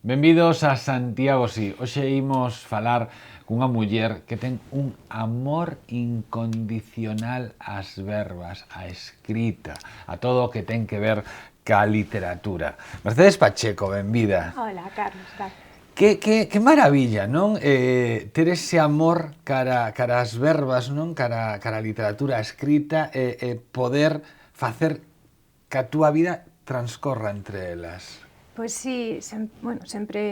Benvidos a Santiago Si. Hoxe imos falar cunha muller que ten un amor incondicional ás verbas, á escrita, a todo o que ten que ver ca literatura. Mercedes Pacheco, benvida. Hola, Carlos, gracias. Que maravilla, non? Ter ese amor cara as verbas, non? Cara a literatura, a escrita, poder facer que a túa vida transcorra entre elas. Pois sí, sempre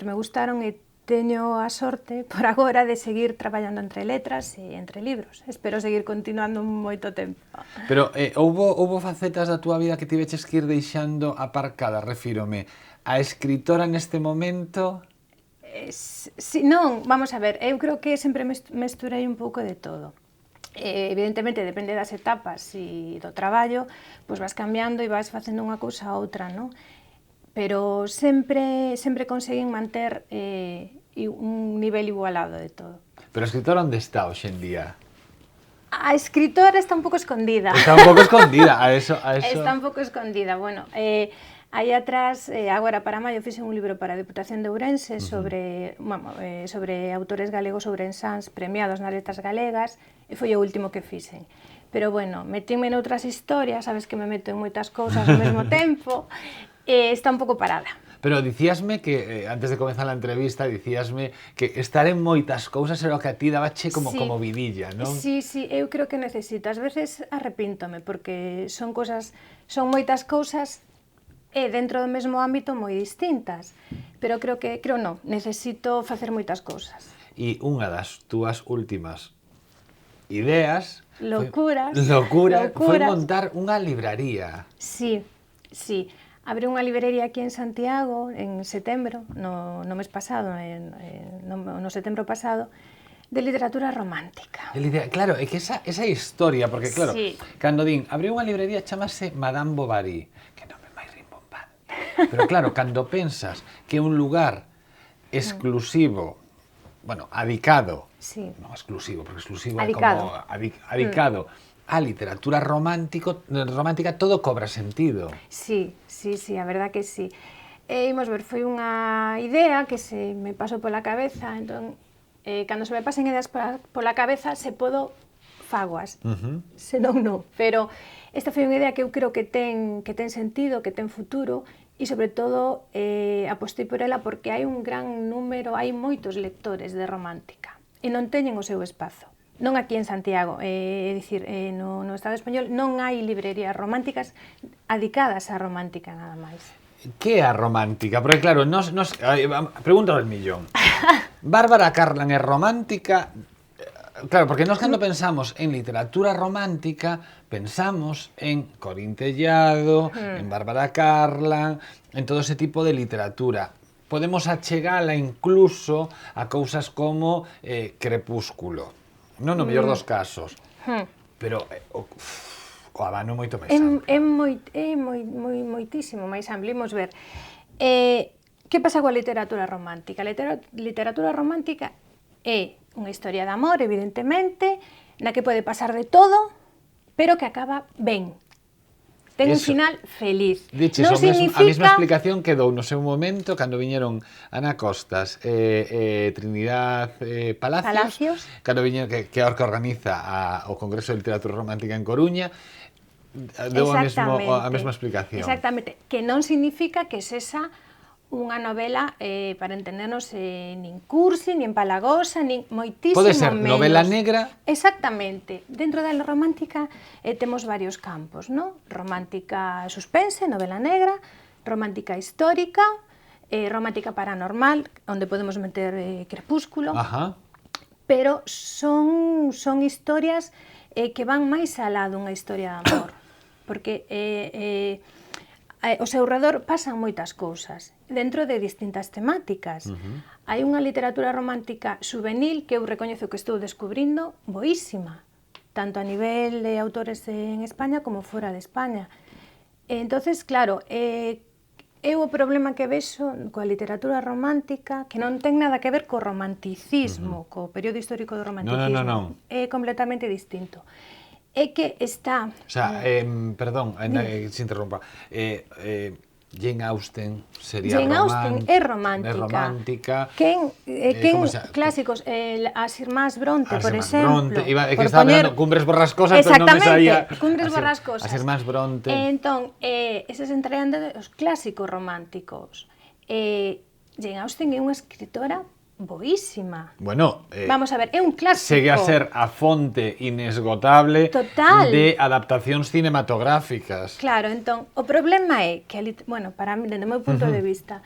me gustaron e teño a sorte, por agora, de seguir traballando entre letras e entre libros. Espero seguir continuando moito tempo. Pero houbo facetas da túa vida que tiveches que ir deixando aparcadas, refírome. A escritora neste momento... Non, vamos a ver, eu creo que sempre mesturei un pouco de todo. Evidentemente, depende das etapas e do traballo, pois vas cambiando e vas facendo unha cousa a outra, non? Pero sempre conseguín manter un nivel igualado de todo. Pero a escritora onde está hoxe en día? A escritora está un pouco escondida. Está un pouco escondida, a eso... Está un pouco escondida, bueno, aí atrás, agora para maio, fixe un libro para a Deputación de Ourense sobre autores galegos ourensáns premiados nas letras galegas, e foi o último que fixen. Pero, bueno, metíme noutras historias, sabes que me meto en moitas cousas ao mesmo tempo, e está un pouco parada. Pero dicíasme que, antes de comenzar a entrevista, dicíasme que estar en moitas cousas era o que a ti dabache como vidilla, non? Sí, eu creo que necesito. Ás veces arrepíntome, porque son moitas cousas dentro do mesmo ámbito moi distintas. Pero creo non, necesito facer moitas cousas. E unha das túas últimas ideas... Locuras. Foi montar unha libraría. Sí. Abri unha librería aquí en Santiago en setembro, no mes pasado, no setembro pasado, de literatura romántica. Claro, é que esa historia, porque claro, sí. Cando din, abri unha librería chamase Madame Bovary, que non me máis rimbombante. Pero claro, cando pensas que é un lugar exclusivo, bueno, adicado, non exclusivo, porque exclusivo é como adicado a literatura romántica, todo cobra sentido. Sí, a verdad que sí. Imos ver, foi unha idea que se me pasou pola cabeza, entón, cando se me pasen ideas pola cabeza, se podo fagoas, senón non. Pero esta foi unha idea que eu creo que ten sentido, que ten futuro, e sobre todo apostei por ela porque hai un gran número, hai moitos lectores de romántica, e non teñen o seu espazo. Non aquí en Santiago, é dicir, no Estado español non hai librerías románticas adicadas á romántica nada máis. Que é a romántica? Porque claro, pregunta ao millón. Bárbara Carlan é romántica? Claro, porque nós cando pensamos en literatura romántica, pensamos en Corín Tellado, en Bárbara Carlan, en todo ese tipo de literatura. Podemos achegala incluso a cousas como Crepúsculo. Non no mellor dos casos, pero o abano é moito máis amplo. É moitísimo máis amplo. Imos ver, que pasa coa literatura romántica? A literatura romántica é unha historia de amor, evidentemente, na que pode pasar de todo, pero que acaba ben. Ten un final feliz. Diches, a mesma explicación que dou no seu momento cando viñeron Ana Costas e Trinidad Palacios, cando viñeron, que é o que organiza o Congreso de Literatura Romántica en Coruña, deu a mesma explicación. Exactamente, que non significa que sexa unha novela, para entendernos, nin cursi, nin palagosa, nin moitísimo menos. Pode ser novela negra. Exactamente. Dentro da romántica temos varios campos, non? Romántica suspense, novela negra, romántica histórica, romántica paranormal, onde podemos meter Crepúsculo. Pero son historias que van máis alá dunha historia de amor, porque ao seu redor pasan moitas cousas dentro de distintas temáticas. Hai unha literatura romántica juvenil que eu recoñezo que estou descubrindo boísima, tanto a nivel de autores en España como fora de España. Entonces, claro, eu o problema que vexo coa literatura romántica, que non ten nada que ver co romanticismo, co período histórico do romanticismo, non. É completamente distinto. É que está... O sea, perdón, se interrompa. Jane Austen sería Jane Austen é romántica. É romántica. Quen clásicos, as irmás Bronte, por exemplo. É que estaba mirando Cumbres Borrascosas, pero non me saía. Cumbres Borrascosas. As irmás Bronte. Entón, eses entrarían os clásicos románticos. Jane Austen é unha escritora boísima. Bueno, vamos a ver, é un clásico. Segue a ser a fonte inesgotable total de adaptacións cinematográficas. Claro, entón, o problema é que, bueno, para mí, dende o meu punto de vista,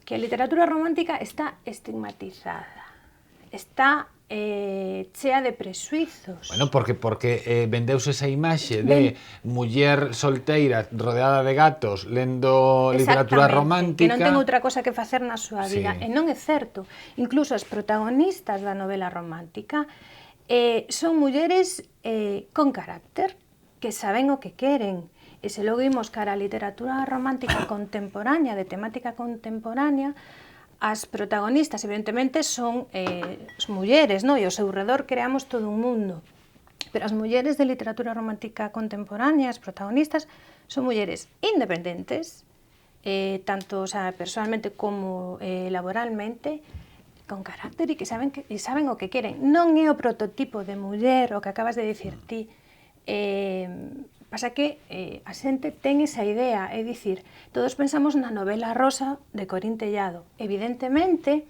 que a literatura romántica está estigmatizada, está chea de presuizos. Bueno, porque vendeuse esa imaxe de muller solteira rodeada de gatos lendo literatura romántica. Que non ten outra cosa que facer na súa vida. E non é certo. Incluso as protagonistas da novela romántica son mulleres con carácter, que saben o que queren. E se logo imos cara a literatura romántica contemporánea, de temática contemporánea, as protagonistas, evidentemente, son as mulleres, no? E ao seu redor creamos todo un mundo. Pero as mulleres de literatura romántica contemporánea, as protagonistas, son mulleres independentes, tanto personalmente como laboralmente, con carácter e que saben o que queren. Non é o prototipo de muller, o que acabas de dicir ti. Pasa que a xente ten esa idea, é dicir, todos pensamos na novela rosa de Corín Tellado. Evidentemente,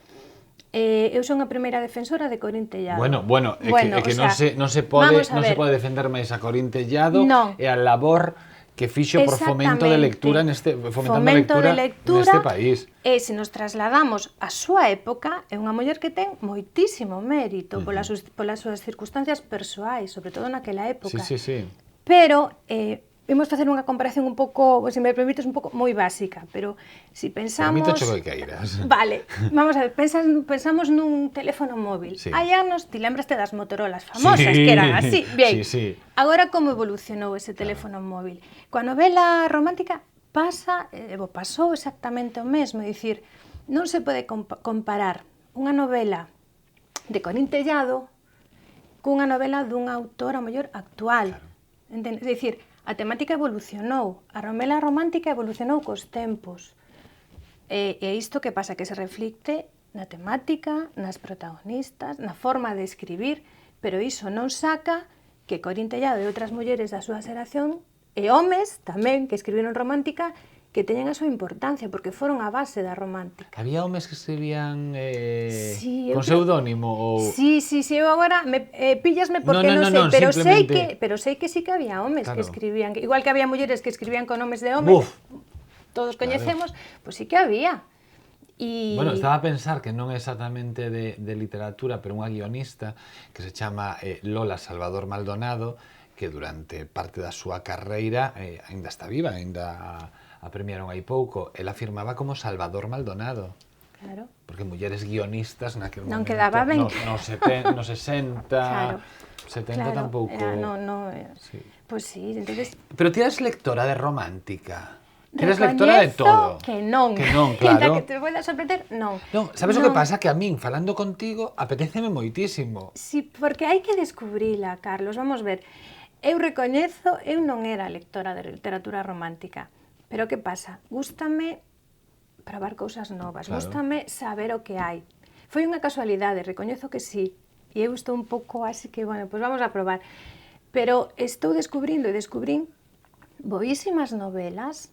eu son a primeira defensora de Corín Tellado. Bueno, é que non se pode defender máis a Corín Tellado e a labor que fixo por fomento de lectura neste país. E se nos trasladamos á súa época, é unha muller que ten moitísimo mérito polas súas circunstancias persoais, sobre todo naquela época. Sí. Pero, imos facer unha comparación un pouco, se me permites, un pouco moi básica, pero se pensamos... Permítache o que queiras. Vale, vamos a ver, pensamos nun teléfono móvil. Hai anos, ti lembraste das Motorolas famosas, que eran así, bien. Agora, como evolucionou ese teléfono móvil? Coa novela romántica pasou exactamente o mesmo, é dicir, non se pode comparar unha novela de Corín Tellado cunha novela dunha autora mellor actual. É dicir, a temática evolucionou, a novela romántica evolucionou cos tempos. E isto que pasa? Que se reflicte na temática, nas protagonistas, na forma de escribir, pero iso non saca que Corín Tellado e outras mulleres da súa xeración, e homes tamén que escribiron romántica, que teñen a súa importancia, porque foron a base da romántica. Había homes que escribían con pseudónimo? Sí, eu agora, píllasme porque non sei, pero sei que sí que había homes que escribían, igual que había mulleres que escribían con nomes de homes, todos coñecemos, pois sí que había. Bueno, estaba a pensar que non é exactamente de literatura, pero unha guionista que se chama Lola Salvador Maldonado, que durante parte da súa carreira aínda está viva, aínda a premiaron hai pouco, ela firmaba como Salvador Maldonado. Claro. Porque mulleres guionistas naquele momento... Non quedaba ben. No 60, 70 tampouco... Pois sí, entonces... Pero ti eres lectora de romántica. Eres lectora de todo. Que non, claro. Que te poida sorprender, non. Sabes o que pasa? Que a min, falando contigo, apetéceme moitísimo. Sí, porque hai que descubrila, Carlos. Vamos ver. Eu recoñezo, eu non era lectora de literatura romántica. Pero que pasa? Gústame probar cousas novas, gústame saber o que hai. Foi unha casualidade, recoñezo que sí. E eu estou un pouco así que, bueno, pois vamos a probar. Pero estou descubrindo e descubrín boísimas novelas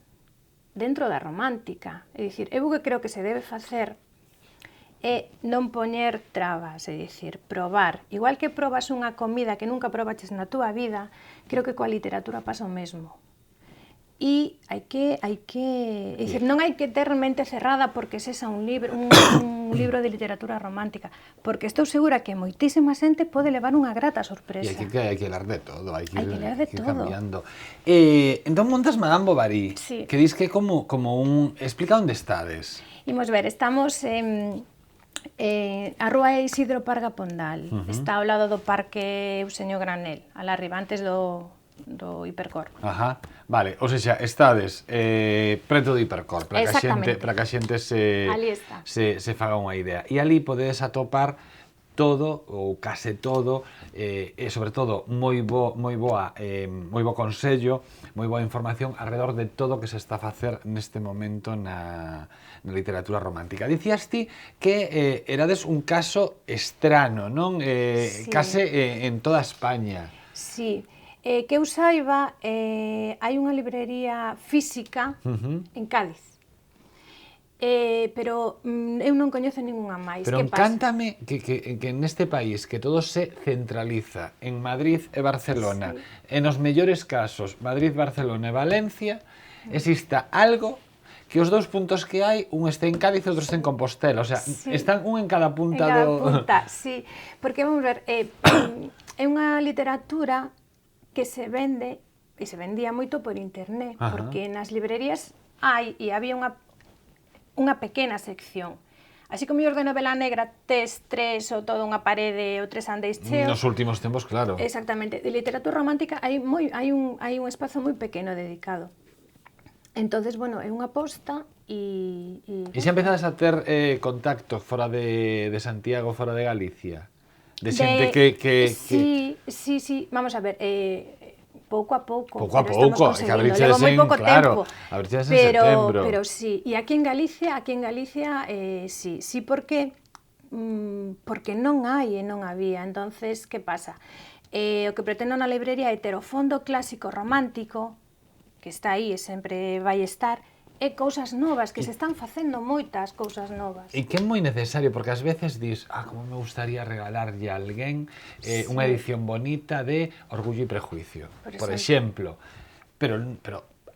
dentro da romántica. É dicir, eu o que creo que se debe facer é non poñer trabas, é dicir, probar. Igual que probas unha comida que nunca probaches na túa vida, creo que coa literatura pasa o mesmo. E hai que, é dicir, non hai que ter mente cerrada porque sexa un libro de literatura romántica, porque estou segura que moitísima xente pode levar unha grata sorpresa. E hai que ler de todo, hai que ler de todo. Cambiando. Entón montas Madame Bovary, que dis que é como un... Explica onde estades. Imos ver, estamos en a rúa Isidro Parga Pondal, está ao lado do Parque Eusenio Granel, alá arriba, antes do Hipercor. Vale, ou seja, estades preto do Hipercor, para que a xente se faga unha idea. E ali podedes atopar todo ou case todo, e sobre todo moi bo consello, moi boa información alrededor de todo o que se está a facer neste momento na literatura romántica. Dicías ti que erades un caso estrano, non? Sí. Case en toda España. Sí. Que eu saiba, hai unha librería física en Cádiz. Pero eu non coñezo ningunha máis. Pero que pasa? encántame que neste país que todo se centraliza en Madrid e Barcelona, en os mellores casos, Madrid, Barcelona e Valencia, exista algo que os dous puntos que hai, un este en Cádiz e outro este en Compostela, o sea, están un en cada punta en cada do... punta, sí, porque vamos ver, é unha literatura que se vende, e se vendía moito por internet, porque nas librerías hai, e había unha pequena sección. Así como mellor de novela negra tes tres ou toda unha parede ou tres andeis cheos. Nos últimos tempos, claro. Exactamente. De literatura romántica hai un espazo moi pequeno dedicado. Entonces, bueno, é unha aposta e xa empezades a ter contacto fora de Santiago, fora de Galicia? De xente que... Sí, vamos a ver, pouco a pouco. Pouco a pouco, que abriches moi pouco claro, tempo. abriches en setembro. Pero sí, e aquí en Galicia, sí, porque non hai e non había. Entonces, que pasa? O que pretendo na librería é ter o fondo clásico romántico, que está aí e sempre vai estar, e cousas novas, que se están facendo moitas cousas novas. E que é moi necesario, porque ás veces dis, como me gustaría regalarlle a alguén unha edición bonita de Orgullo e Prejuicio, por exemplo. Pero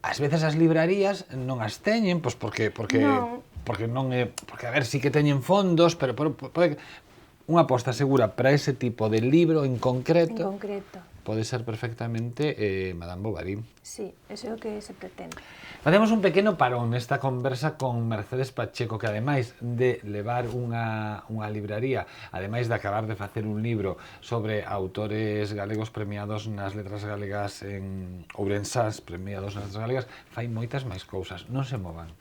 ás veces as librarías non as teñen, pois porque non é, porque a ver, sí que teñen fondos, pero pode unha aposta segura para ese tipo de libro en concreto. Pode ser perfectamente Madame Bovary. Sí, eso é o que se pretende. Facemos un pequeno parón nesta conversa con Mercedes Pacheco, que ademais de levar unha libraría, ademais de acabar de facer un libro sobre autores galegos premiados nas letras galegas en Ourensás, premiados nas letras galegas, fai moitas máis cousas. Non se movan.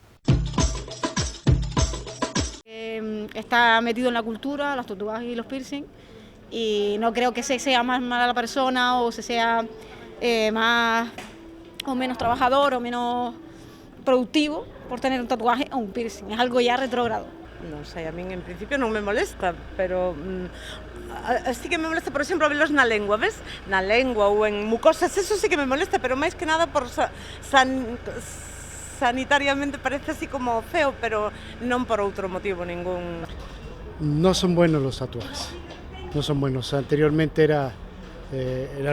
Está metido en la cultura, los tatuajes y los piercing, y no creo que se sea más mala la persona o se sea más o menos trabajador o menos productivo por tener un tatuaje o un piercing, es algo ya retrógrado. Non sei, a min en principio non me molesta, pero sí que me molesta, por exemplo, velos na lengua, ves? Na lengua ou en mucosas, eso sí que me molesta, pero máis que nada por sanitariamente parece así como feo, pero non por outro motivo ningún. No son buenos los tatuajes, no son buenos. Anteriormente era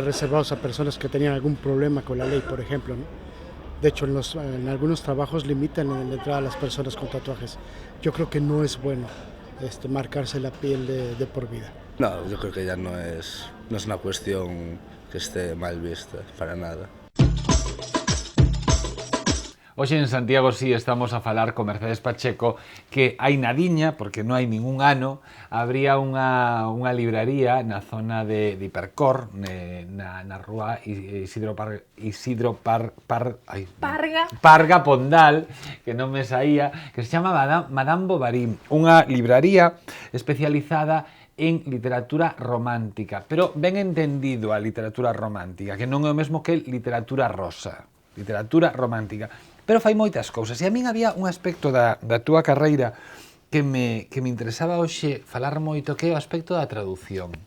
reservados a personas que tenían algún problema con la ley, por ejemplo, ¿no? De hecho, en algunos trabajos limitan la entrada a las personas con tatuajes. Yo creo que no es bueno marcarse la piel de por vida. No, yo creo que ya no es una cuestión que esté mal vista, para nada. Hoxe en Santiago sí estamos a falar con Mercedes Pacheco, que hai nadiña, porque non hai ningún ano, habría unha libraría na zona de Hipercor, na rúa Parga Pondal, que non me saía, que se chama Madame Bovary, unha libraría especializada en literatura romántica, pero ben entendido a literatura romántica, que non é o mesmo que literatura rosa, literatura romántica. Pero fai moitas cousas, e a min había un aspecto da túa carreira que me interesaba hoxe falar moito, que é o aspecto da traducción.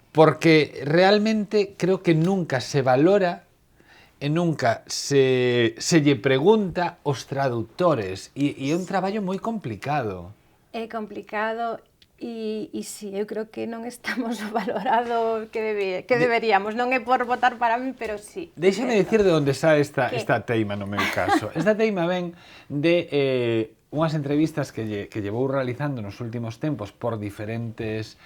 Porque realmente creo que nunca se valora e nunca se lle pregunta aos traductores, e é un traballo moi complicado. É complicado. E sí, eu creo que non estamos valorado que deberíamos, non é por votar para mí, pero sí. Déixame dicir de onde está esta teima no meu caso. Esta teima ven de unhas entrevistas que lle vou realizando nos últimos tempos por diferentes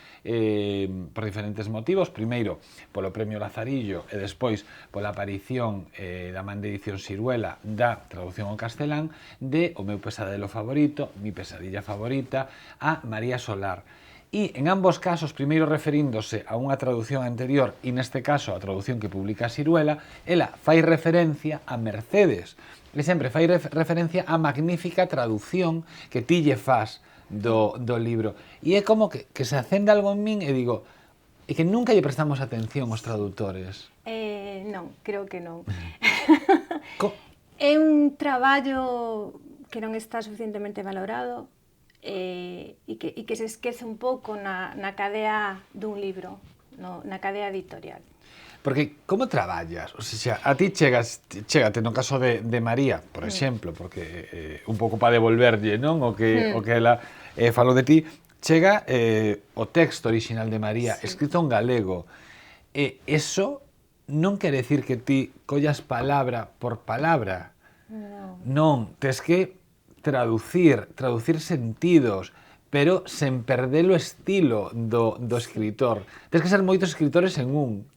motivos. Primeiro, polo Premio Lazarillo e despois pola aparición da man de Edición Siruela da traducción ao castelán de O meu pesadelo favorito, Mi pesadilla favorita, a María Solar. E en ambos casos, primeiro referíndose a unha traducción anterior e neste caso a traducción que publica Siruela, ela fai referencia a Mercedes, e sempre fai referencia á magnífica traducción que ti lle fas do libro. E é como que se acende algo en min e digo, e que nunca lle prestamos atención aos tradutores. Non, creo que non. Co- É un traballo que non está suficientemente valorado e que se esquece un pouco na cadea dun libro, na cadea editorial. Porque como traballas? O sea, a ti chégate no caso de María, por exemplo, porque un pouco para devolverlle, non? O que ela falou de ti, chega o texto orixinal de María, escrito en galego. E eso non quere decir que ti collas palabra por palabra. Non, tes que traducir sentidos, pero sen perder o estilo do escritor. Tes que ser moitos escritores en un.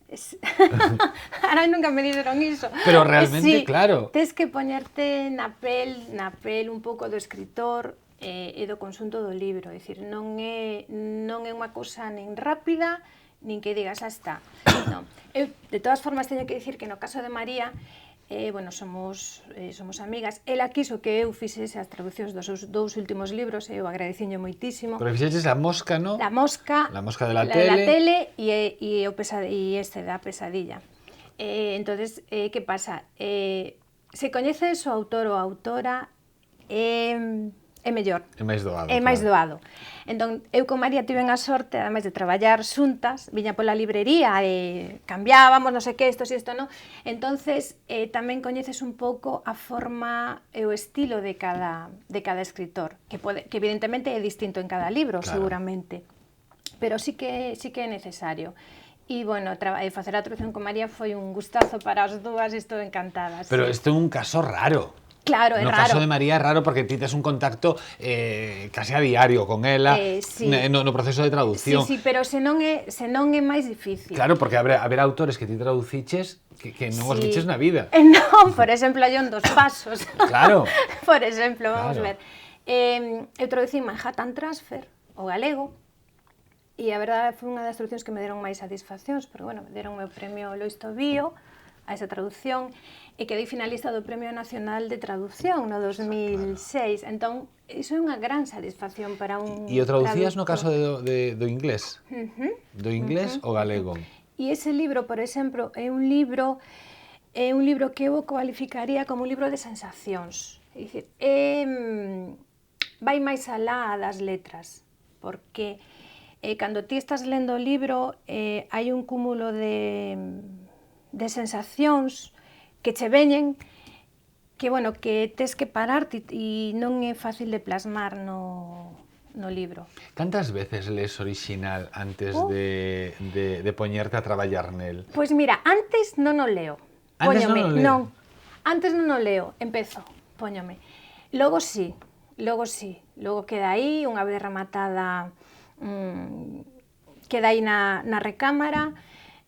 Ahora nunca me dixeron iso. Pero realmente, claro. Tes que poñerte na pel un pouco do escritor e do conxunto do libro. É dicir, non é unha cousa nin rápida, nin que digas, está. Non. Eu, de todas formas, teño que dicir que no caso de María, bueno, somos amigas. Ela quiso que eu fixese as traduccións dos seus 2 últimos libros, e eu agradeciño moitísimo. Pero fixeches La Mosca, ¿no? La Mosca de la tele e este da Pesadilla. Entonces, que pasa? Se coñeces o autor ou a autora, é mellor. É máis doado. É máis doado. Entón, eu con María tiven a sorte, ademais de traballar xuntas, viña pola librería e cambiábamos, non sei que, isto, non? Entonces, tamén coñeces un pouco a forma e o estilo de cada escritor, que evidentemente é distinto en cada libro, claro, seguramente. Pero sí que é necesario. E, bueno, facer a traducción con María foi un gustazo para as dúas e estou encantada. Pero isto é un caso raro. Claro, é raro. No caso de María é raro porque ti tes un contacto casi a diario con ela no proceso de traducción. Sí, pero se non é máis difícil. Claro, porque haber autores que ti traduciches que non os viches na vida. Non, por exemplo, hai dos pasos. Claro. Por exemplo, vamos ver. Eu traducí Manhattan Transfer, o galego, e a verdade foi unha das traduccións que me deron máis satisfaccións, porque, bueno, me deron o meu premio Lois Tobío a esa traducción, e quedei finalista do Premio Nacional de Traducción no 2006. Entón, iso é unha gran satisfacción para un traductor. E o traducías no caso do inglés? Do inglés ou galego? E ese libro, por exemplo, é un libro que eu cualificaría como un libro de sensacións. É dicir, vai máis alá das letras, porque cando ti estás lendo o libro hai un cúmulo de sensacións que che veñen que, bueno, que tes que pararte e non é fácil de plasmar no libro. Cantas veces lees original antes de poñerte a traballar nel? Pois mira, antes non o leo. Antes non o leo? Non, antes non o leo, empezo, póñome. Logo sí, logo queda aí, unha vez rematada, queda aí na recámara,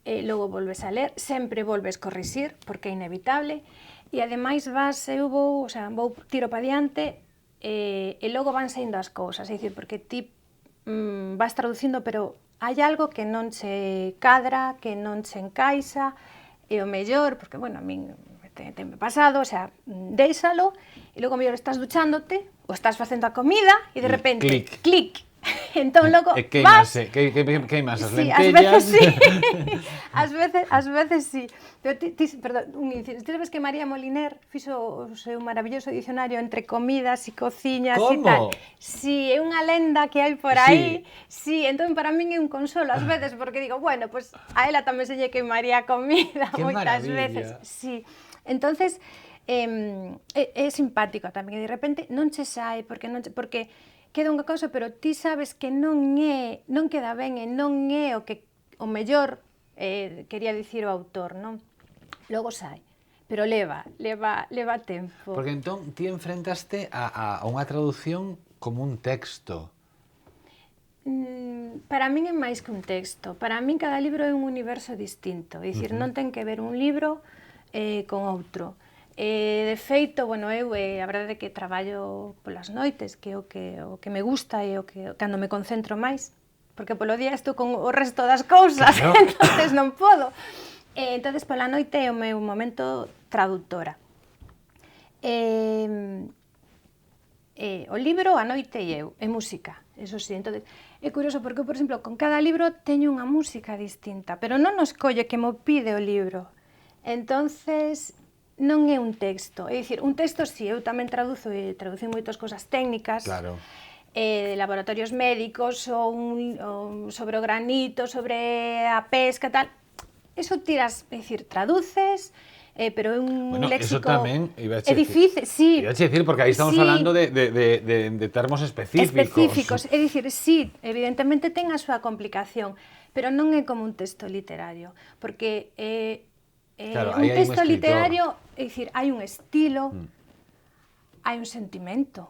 logo volves a ler, sempre volves corrixir, porque é inevitable, e ademais vou tiro para diante, e logo van saindo as cousas, é dicir, porque ti vas traducindo, pero hai algo que non che cadra, que non che encaixa, e o mellor, porque, bueno, a min ten pasado, déixalo, e logo mellor estás duchándote, ou estás facendo a comida, e de repente, clic. Entón logo vas... Queimas as lentellas. Ás veces sí. Pero perdón, ti sabes que María Moliner fixo o seu maravilloso dicionario entre comidas e cociñas e tal. Sí, é unha lenda que hai por aí. Sí, entón para min é un consolo ás veces, porque digo, bueno, pues a ela tamén se lle queimaría a comida moitas veces. Sí. Entonces é simpático tamén, e de repente non che sae porque queda unha cousa, pero ti sabes que non queda ben e non é o mellor, quería dicir o autor, non? Logo sai, pero leva tempo. Porque entón ti enfrentaste a unha traducción como un texto. Para min é máis que un texto. Para min cada libro é un universo distinto, é dicir, non ten que ver un libro con outro. De feito, bueno, eu a verdade é que traballo polas noites, que é o que me gusta e o que cando me concentro máis, porque polo día estou con o resto das cousas, claro. Entonces non podo. Entonces pola noite é o meu momento traductora. o libro, a noite e eu, e música, eso sí. Entón, é curioso porque, por exemplo, con cada libro teño unha música distinta, pero non nos colle que mo pide o libro. Entonces, non é un texto. É dicir, un texto, si, eu tamén traduzo, e traducín moitas cosas técnicas, Claro. De laboratorios médicos, ou sobre o granito, sobre a pesca, tal. Eso tiras, é dicir, traduces, pero é un Bueno, léxico... eso tamén iba a é difícil, sí. Iba a decir, porque aí estamos Sí. falando de termos específicos. Específicos, é dicir, sí, evidentemente ten a súa complicación, pero non é como un texto literario, porque Claro, un aí hai un texto escritor. literario, é dicir, hai un estilo, hai un sentimento,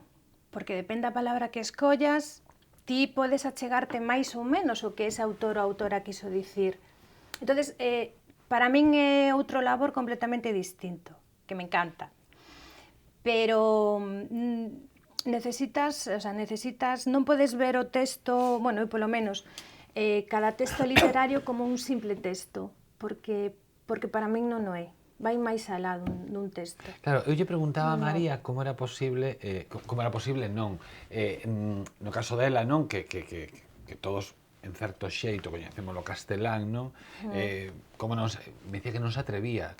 porque depende da palabra que escollas, ti podes achegarte máis ou menos o que ese autor ou autora quiso dicir. Entonces, para min é outro labor completamente distinto, que me encanta. Pero necesitas, non podes ver o texto, bueno, eu polo menos, cada texto literario como un simple texto, porque para min non o é. Vai máis alá dun texto. Claro, eu lle preguntaba a María como era posible, non, no caso dela, non, que todos en certo xeito coñecemos o castelán, non? Como non, me dicía que non se atrevía,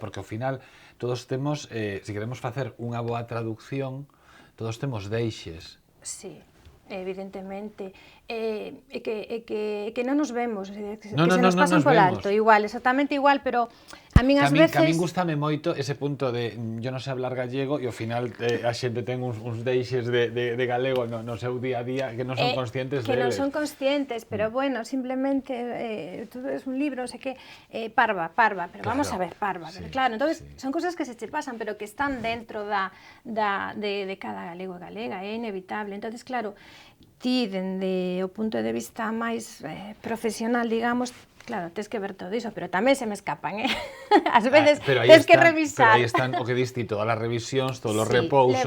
porque ao final todos temos, se queremos facer unha boa traducción, todos temos deixes. Sí, evidentemente. É que non nos vemos, que se nos pasan por alto, igual, exactamente igual, pero a min ás veces... Que a min gustame moito ese punto de yo non sei hablar gallego e ao final a xente ten uns deixes de galego no seu día a día que non son conscientes que non deles. son conscientes, pero bueno, simplemente tú ves un libro, sei que parva, pero Claro, vamos a ver, parva, sí, pero claro, entonces sí. son cosas que se che pasan, pero que están dentro de cada galego e galega, é inevitable. Entonces, claro, ti, dende o punto de vista máis profesional, digamos, claro, tens que ver todo iso, pero tamén se me escapan, Ás veces tens que revisar. Pero aí están o que diste todas as revisións, todos os Sí, repousos.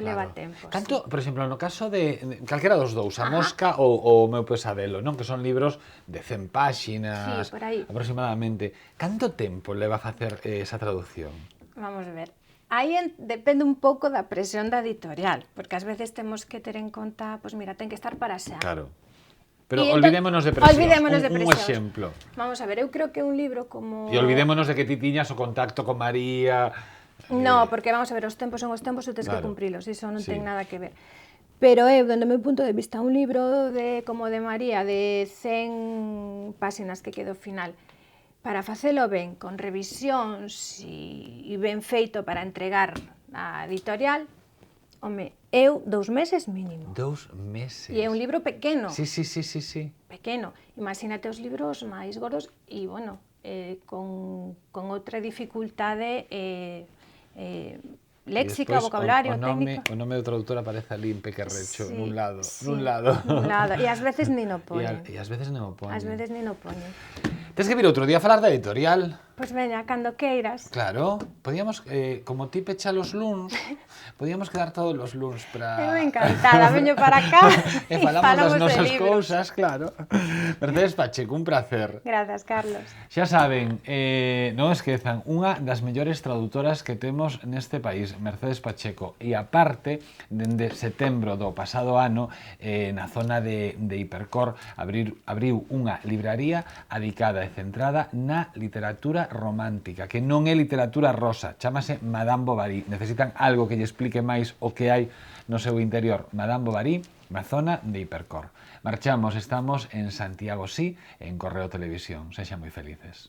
leva tempo. Canto, por exemplo, no caso de calquera dos dous, A Mosca ou O meu pesadelo, non, que son libros de 100 páxinas, Sí, por aí. aproximadamente. Canto tempo leva a facer esa traducción? Vamos a ver. Aí depende un pouco da presión da editorial, porque ás veces temos que ter en conta, pois mira, ten que estar para xa. Claro. Pero Y olvidémonos de presións. olvidémonos de Un presións. exemplo. Vamos a ver, eu creo que un libro como... E olvidémonos de que ti tiñas o contacto con María. No, porque vamos a ver, os tempos son os tempos e tens que Claro. cumprilos, iso non Sí. ten nada que ver. Pero eu, dende o meu punto de vista, un libro como de María, de 100 páxinas que quedou final, para facelo ben, con revisións e ben feito para entregar á editorial, home, eu 2 meses mínimo. 2 meses. E é un libro pequeno. Sí. Pequeno. Imagínate os libros máis gordos e, bueno, con outra dificultade léxica, vocabulario, técnica. O nome do traductor aparece ali en pequerrecho, Sí, nun lado. sí, Nun lado. E ás veces nin o poñen. E ás veces non o poñen. Ás veces nin o poñen. Tens que vir outro día a falar da editorial. Pois veña, cando queiras. Claro, podíamos, como ti pecha los luns, podíamos quedar todos los luns para... Eu encantada, veño para cá e e falamos das de nosas libros. cousas, claro. Mercedes Pacheco, un placer. Grazas, Carlos. Xa saben, non esquezan, unha das mellores traductoras que temos neste país, Mercedes Pacheco, e aparte, dende setembro do pasado ano, na zona de Hipercor, abriu unha libraría adicada e centrada na literatura romántica, que non é literatura rosa, chámase Madame Bovary. Necesitan algo que lle explique máis o que hai no seu interior. Madame Bovary, na zona de Hipercor. Marchamos, estamos en Santiago Sí, en Correo Televisión. Sexan moi felices.